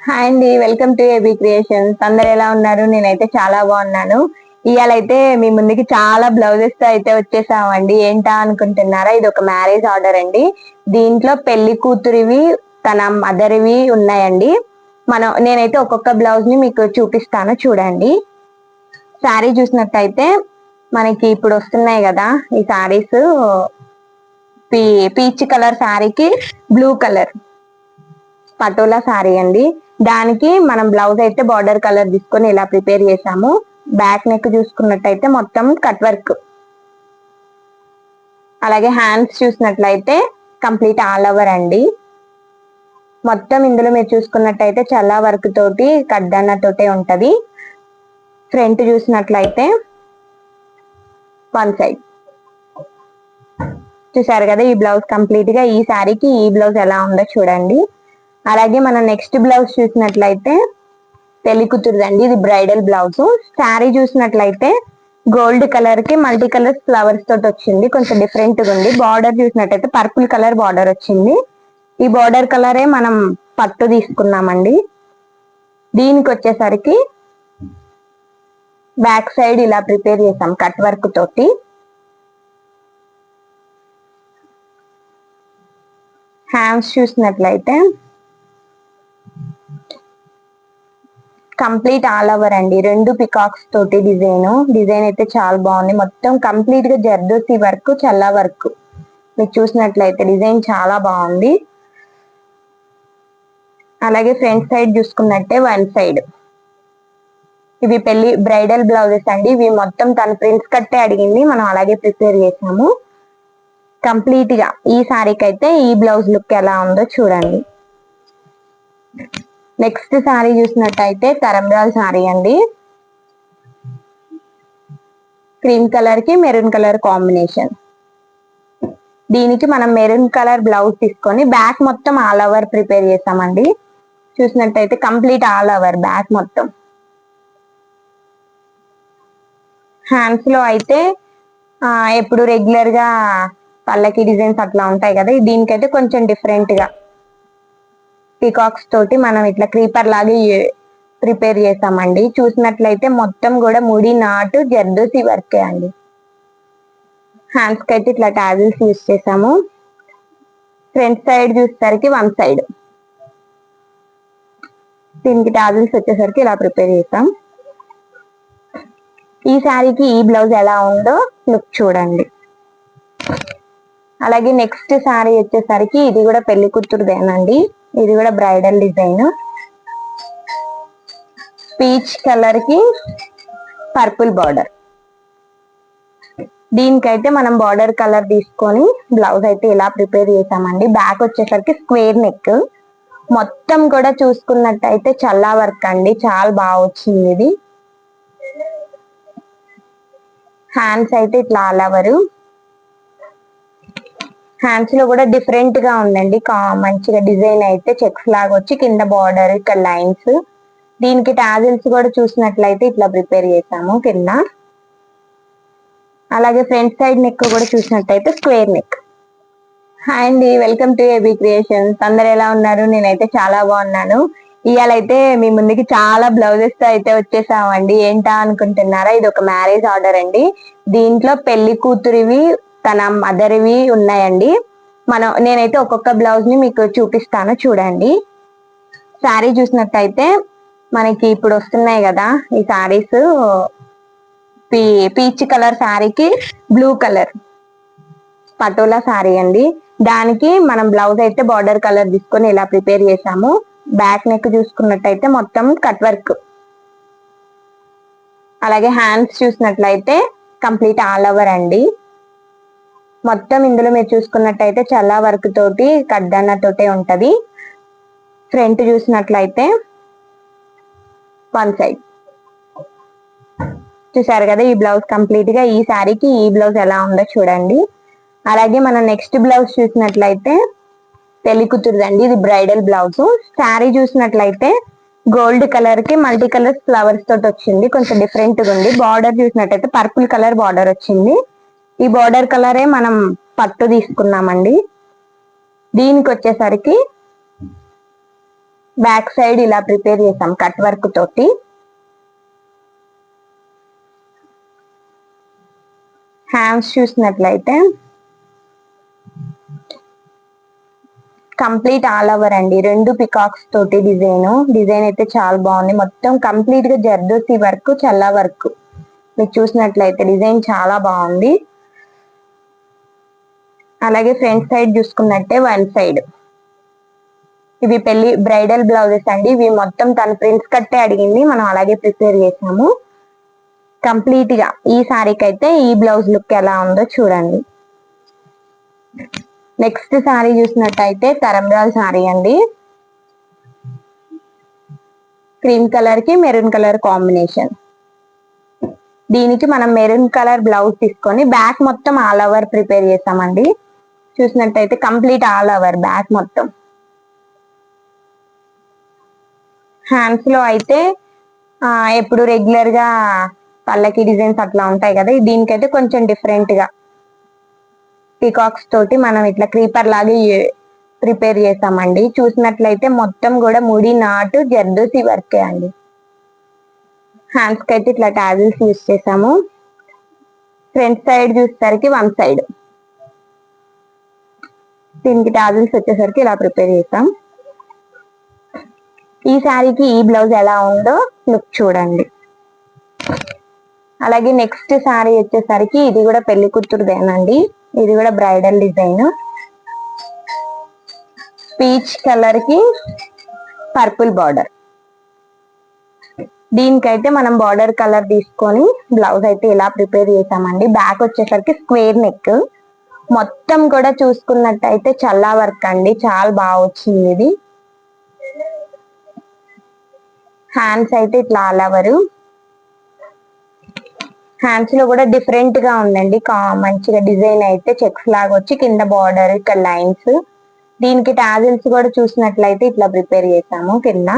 Hi అండి, welcome to AB creations. అందరు ఎలా ఉన్నారు? నేనైతే చాలా బాగున్నాను. ఇవాళైతే మీ ముందుకి చాలా బ్లౌజెస్ తో అయితే వచ్చేసామండి. ఏంటా అనుకుంటున్నారా? ఇది ఒక మ్యారేజ్ ఆర్డర్ అండి. దీంట్లో పెళ్లి కూతురివి, తన మదర్వి ఉన్నాయండి. నేనైతే ఒక్కొక్క బ్లౌజ్ ని మీకు చూపిస్తాను, చూడండి. శారీ చూసినట్టయితే మనకి ఇప్పుడు వస్తున్నాయి కదా ఈ శారీస్. పీచ్ కలర్ శారీకి బ్లూ కలర్ పటోలా శారీ అండి. దానికి మనం బ్లౌజ్ అయితే బార్డర్ కలర్ తీసుకొని ఇలా ప్రిపేర్ చేసాము. బ్యాక్ నెక్ చూసుకున్నట్టయితే మొత్తం కట్ వర్క్. అలాగే హ్యాండ్స్ చూసినట్లయితే కంప్లీట్ ఆల్ ఓవర్ అండి. మొత్తం ఇందులో మీరు చూసుకున్నట్టయితే చల్లా వర్క్ తోటి కడ్డన్న తోటే ఉంటది. ఫ్రంట్ చూసినట్లయితే వన్ సైడ్ చూసారు కదా. ఈ బ్లౌజ్ కంప్లీట్ గా ఈ శారీకి ఈ బ్లౌజ్ ఎలా ఉందో చూడండి. అలాగే మనం నెక్స్ట్ బ్లౌజ్ చూసినట్లయితే పెళ్లి కూతురుదండి. ఇది బ్రైడల్ బ్లౌజ్. శారీ చూసినట్లయితే గోల్డ్ కలర్ కి మల్టీ కలర్ ఫ్లవర్స్ తోటి వచ్చింది. కొంచెం డిఫరెంట్ గా ఉంది. బార్డర్ చూసినట్టయితే పర్పుల్ కలర్ బార్డర్ వచ్చింది. ఈ బార్డర్ కలరే మనం పట్టు తీసుకున్నామండి. దీనికి వచ్చేసరికి బ్యాక్ సైడ్ ఇలా ప్రిపేర్ చేసాం కట్ వర్క్ తోటి. హ్యాండ్స్ చూసినట్లయితే కంప్లీట్ ఆల్ ఓవర్ అండి. రెండు పికాక్స్ తోటి డిజైన్ అయితే చాలా బాగుంది. మొత్తం కంప్లీట్ గా జర్దోసి వర్క్, చల్లా వర్క్. మీరు చూసినట్లయితే డిజైన్ చాలా బాగుంది. అలాగే ఫ్రంట్ సైడ్ చూసుకున్నట్టే వన్ సైడ్. ఇవి పెళ్లి బ్రైడల్ బ్లౌజెస్ అండి. ఇవి మొత్తం తన ప్రిన్స్ కట్టే అడిగింది, మనం అలాగే ప్రిపేర్ చేసాము. కంప్లీట్ గా ఈ శారీకి అయితే ఈ బ్లౌజ్ లుక్ ఎలా ఉందో చూడండి. నెక్స్ట్ శారీ చూసినట్టయితే తరంబ్రాల్ శారీ అండి. క్రీమ్ కలర్ కి మెరూన్ కలర్ కాంబినేషన్. దీనికి మనం మెరూన్ కలర్ బ్లౌజ్ తీసుకొని బ్యాక్ మొత్తం ఆల్ ఓవర్ ప్రిపేర్ చేసామండి. చూసినట్టయితే కంప్లీట్ ఆల్ ఓవర్ బ్యాక్ మొత్తం. హ్యాండ్స్ లో అయితే ఎప్పుడు రెగ్యులర్ గా పల్లకి డిజైన్స్ అట్లా ఉంటాయి కదా. దీనికైతే కొంచెం డిఫరెంట్ గా పీకాక్స్ తోటి మనం ఇట్లా క్రీపర్ లాగా ప్రిపేర్ చేసామండి. చూసినట్లయితే మొత్తం కూడా ముడి నాటు జర్దోసి వర్కే అండి. హ్యాండ్స్ కి అయితే ఇట్లా టాజిల్స్ యూజ్ చేసాము. ఫ్రంట్ సైడ్ చూసేసరికి వన్ సైడ్. దీనికి టాజిల్స్ వచ్చేసరికి ఇలా ప్రిపేర్ చేసాం. ఈ శారీకి ఈ బ్లౌజ్ ఎలా ఉందో లుక్ చూడండి. అలాగే నెక్స్ట్ శారీ వచ్చేసరికి ఇది కూడా పెళ్లి కూతురుదేనండి. ఇది కూడా బ్రైడల్ డిజైన్. పీచ్ కలర్ కి పర్పుల్ బార్డర్. దీనికైతే మనం బార్డర్ కలర్ తీసుకొని బ్లౌజ్ అయితే ఇలా ప్రిపేర్ చేసామండి. బ్యాక్ వచ్చేసరికి స్క్వేర్ నెక్. మొత్తం కూడా చూసుకున్నట్టయితే చల్లా వర్క్ అండి, చాలా బాగా వచ్చింది ఇది. హ్యాండ్స్ అయితే ఇట్లా ఆల్ ఓవర్. హ్యాండ్స్ లో కూడా డిఫరెంట్ గా ఉందండి. మంచిగా డిజైన్ అయితే చెక్స్ లాగా వచ్చి కింద బార్డర్, ఇక్కడ లైన్స్. దీనికి టాజిల్స్ కూడా చూసినట్లయితే ఇట్లా ప్రిపేర్ చేసాము కింద. అలాగే ఫ్రంట్ సైడ్ నెక్ కూడా చూసినట్టయితే స్క్వేర్ నెక్. హాయ్ అండి, వెల్కమ్ టు ఏబీ క్రియేషన్స్. అందరు ఎలా ఉన్నారు? నేనైతే చాలా బాగున్నాను. ఇవాళైతే మీ ముందుకి చాలా బ్లౌజెస్ తో అయితే వచ్చేసామండి. ఏంటా అనుకుంటున్నారా? ఇది ఒక మ్యారేజ్ ఆర్డర్ అండి. దీంట్లో పెళ్లి కూతురివి, తన మదర్వి ఉన్నాయండి. నేనైతే ఒక్కొక్క బ్లౌజ్ ని మీకు చూపిస్తాను, చూడండి. శారీ చూసినట్టయితే మనకి ఇప్పుడు వస్తున్నాయి కదా ఈ శారీస్. పీచ్ కలర్ శారీకి బ్లూ కలర్ పటోలా శారీ అండి. దానికి మనం బ్లౌజ్ అయితే బార్డర్ కలర్ తీసుకొని ఇలా ప్రిపేర్ చేసాము. బ్యాక్ నెక్ చూసుకున్నట్టయితే మొత్తం కట్ వర్క్. అలాగే హ్యాండ్స్ చూసినట్లయితే కంప్లీట్ ఆల్ ఓవర్ అండి. మొత్తం ఇందులో మీరు చూసుకున్నట్టయితే చల్లా వర్క్ తోటి కడ్డన్న తోటే ఉంటది. ఫ్రంట్ చూసినట్లయితే వన్ సైడ్. చూసారు కదా. ఈ బ్లౌజ్ కంప్లీట్ గా ఈ శారీకి ఈ బ్లౌజ్ ఎలా ఉందో చూడండి. అలాగే మనం నెక్స్ట్ బ్లౌజ్ చూసినట్లయితే పెళ్లి కూతురుదండి. ఇది బ్రైడల్ బ్లౌజ్. శారీ చూసినట్లయితే గోల్డ్ కలర్ కి మల్టీ కలర్ ఫ్లవర్స్ తోటి వచ్చింది. కొంచెం డిఫరెంట్ గా ఉంది. బార్డర్ చూసినట్టయితే పర్పుల్ కలర్ బార్డర్ వచ్చింది. ఈ బార్డర్ కలరే మనం పట్టు తీసుకున్నామండి. దీనికి వచ్చేసరికి బ్యాక్ సైడ్ ఇలా ప్రిపేర్ చేసాం కట్ వర్క్ తోటి. హ్యాండ్స్ చూసినట్లయితే కంప్లీట్ ఆల్ ఓవర్ అండి, 2 పికాక్స్ తోటి డిజైన్ అయితే చాలా బాగుంది. మొత్తం కంప్లీట్ గా జర్దోసి వర్క్, చల్లా వర్క్. మీకు చూసినట్లయితే డిజైన్ చాలా బాగుంది. అలాగే ఫ్రంట్ సైడ్ చూసుకున్నట్టే 1 సైడ్ ఇవి పెళ్లి బ్రైడల్ బ్లౌజెస్ అండి. ఇవి మొత్తం తన ప్రిన్స్ కట్టే అడిగింది, మనం అలాగే ప్రిపేర్ చేసాము. కంప్లీట్ గా ఈ సారీకి అయితే ఈ బ్లౌజ్ లుక్ ఎలా ఉందో చూడండి. నెక్స్ట్ సారీ చూసినట్టయితే తరంబ్రాల్ సారీ అండి. క్రీమ్ కలర్ కి మెరూన్ కలర్ కాంబినేషన్. దీనికి మనం మెరూన్ కలర్ బ్లౌజ్ తీసుకొని బ్యాక్ మొత్తం ఆల్ ఓవర్ ప్రిపేర్ చేసామండి. చూసినట్టయితే కంప్లీట్ ఆల్ ఓవర్ బ్యాక్ మొత్తం. హ్యాండ్స్ లో అయితే ఎప్పుడు రెగ్యులర్ గా పల్లకి డిజైన్స్ అట్లా ఉంటాయి కదా, దీనికైతే కొంచెం డిఫరెంట్ గా పీకాక్స్ తోటి మనం ఇట్లా క్రీపర్ లాగా ప్రిపేర్ చేసామండి. చూసినట్లయితే మొత్తం కూడా ముడి నాటు జర్దోసి వర్కే అండి. హ్యాండ్స్ కి అయితే ఇట్లా టాజిల్స్ యూస్ చేసాము. ఫ్రంట్ సైడ్ చూసేసరికి 1 సైడ్, దీనికి టాజిల్స్ వచ్చేసరికి ఇలా ప్రిపేర్ చేసాం. ఈ శారీకి ఈ బ్లౌజ్ ఎలా ఉందో లుక్ చూడండి. అలాగే నెక్స్ట్ శారీ వచ్చేసరికి ఇది కూడా పెళ్లి కూతురుదేనండి. ఇది కూడా బ్రైడల్ డిజైన్. పీచ్ కలర్ కి పర్పుల్ బార్డర్. దీనికైతే మనం బార్డర్ కలర్ తీసుకొని బ్లౌజ్ అయితే ఇలా ప్రిపేర్ చేసామండి. బ్యాక్ వచ్చేసరికి స్క్వేర్ నెక్. మొత్తం కూడా చూసుకున్నట్టయితే చల్లా వర్క్ అండి, చాలా బాగా వచ్చింది ఇది. హ్యాండ్స్ అయితే ఇట్లా ఆల్ ఓవర్. హ్యాండ్స్ లో కూడా డిఫరెంట్ గా ఉందండి, మంచిగా డిజైన్ అయితే చెక్స్ లాగా వచ్చి కింద బార్డర్, ఇక్కడ లైన్స్. దీనికి టాజిల్స్ కూడా చూసినట్లయితే ఇట్లా ప్రిపేర్ చేసాము కింద.